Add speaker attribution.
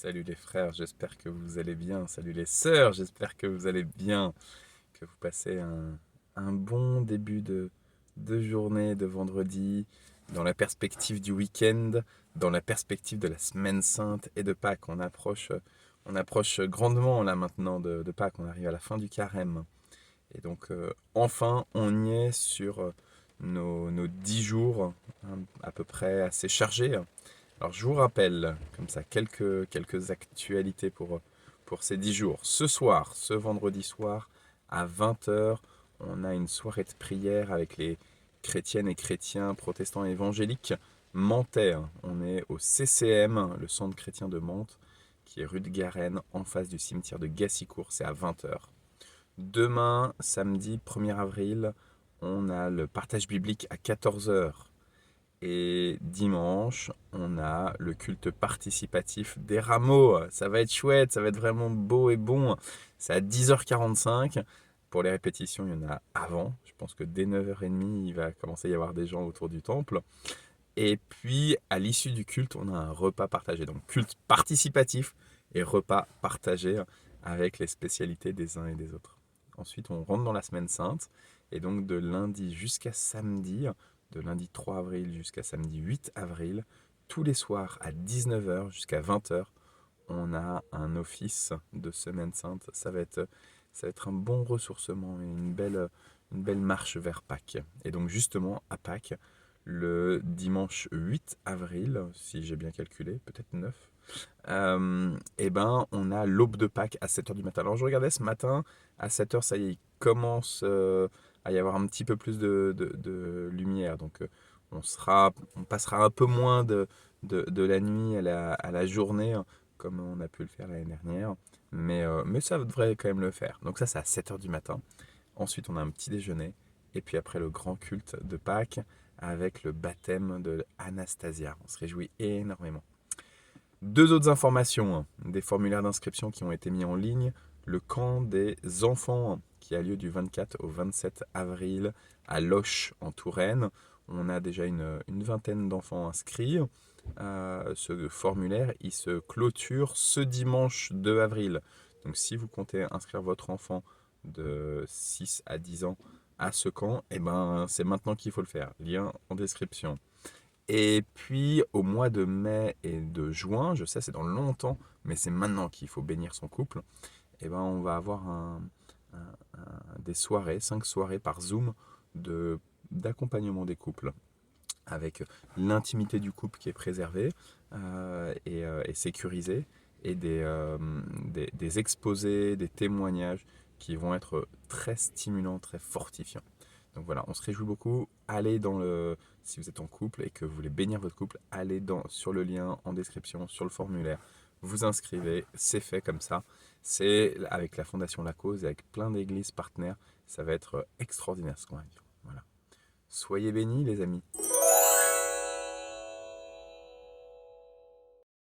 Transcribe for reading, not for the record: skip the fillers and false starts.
Speaker 1: Salut les frères, j'espère que vous allez bien. Salut les sœurs, j'espère que vous allez bien. Que vous passez un bon début de journée, de vendredi, dans la perspective du week-end, dans la perspective de la semaine sainte et de Pâques. On approche grandement là maintenant de Pâques, on arrive à la fin du carême. Et donc enfin, on y est sur nos 10 jours, hein, à peu près assez chargés. Alors je vous rappelle, comme ça, quelques actualités pour ces 10 jours. Ce soir, ce vendredi soir, à 20 heures, on a une soirée de prière avec les chrétiennes et chrétiens protestants et évangéliques mentais. On est au CCM, le centre chrétien de Mantes, qui est rue de Garenne, en face du cimetière de Gassicourt. C'est à 20 heures. Demain, samedi 1er avril, on a le partage biblique à 14 heures. Et dimanche, on a le culte participatif des rameaux. Ça va être chouette, ça va être vraiment beau et bon. C'est à 10h45. Pour les répétitions, il y en a avant. Je pense que dès 9h30, il va commencer à y avoir des gens autour du temple. Et puis, à l'issue du culte, on a un repas partagé. Donc, culte participatif et repas partagé avec les spécialités des uns et des autres. Ensuite, on rentre dans la semaine sainte. Et donc, de lundi jusqu'à samedi, de lundi 3 avril jusqu'à samedi 8 avril, tous les soirs à 19h jusqu'à 20h, on a un office de semaine sainte. Ça va être un bon ressourcement et une belle marche vers Pâques. Et donc, justement, à Pâques, le dimanche 8 avril, si j'ai bien calculé, peut-être 9, et ben, on a l'aube de Pâques à 7h du matin. Alors je regardais ce matin, à 7h, ça y est, il commence à y avoir un petit peu plus de lumière. Donc on passera un peu moins de la nuit à la journée, hein, comme on a pu le faire l'année dernière. Mais ça devrait quand même le faire. Donc ça, c'est à 7h du matin. Ensuite, on a un petit déjeuner. Et puis après, le grand culte de Pâques avec le baptême de Anastasia. On se réjouit énormément. Deux autres informations, hein. Des formulaires d'inscription qui ont été mis en ligne. Le camp des enfants, hein, qui a lieu du 24 au 27 avril à Loches en Touraine. On a déjà une vingtaine d'enfants inscrits. Ce formulaire, il se clôture ce dimanche 2 avril. Donc si vous comptez inscrire votre enfant de 6 à 10 ans à ce camp, eh ben, c'est maintenant qu'il faut le faire. Lien en description. Et puis au mois de mai et de juin, je sais c'est dans longtemps, mais c'est maintenant qu'il faut bénir son couple, et ben on va avoir des soirées, 5 soirées par Zoom d'accompagnement des couples, avec l'intimité du couple qui est préservée et sécurisée, et des exposés, des témoignages qui vont être très stimulants, très fortifiants. Donc voilà, on se réjouit beaucoup. Si vous êtes en couple et que vous voulez bénir votre couple, allez sur le lien en description, sur le formulaire, vous inscrivez, c'est fait comme ça. C'est avec la Fondation La Cause et avec plein d'églises partenaires. Ça va être extraordinaire ce qu'on va vivre. Voilà. Soyez bénis les amis.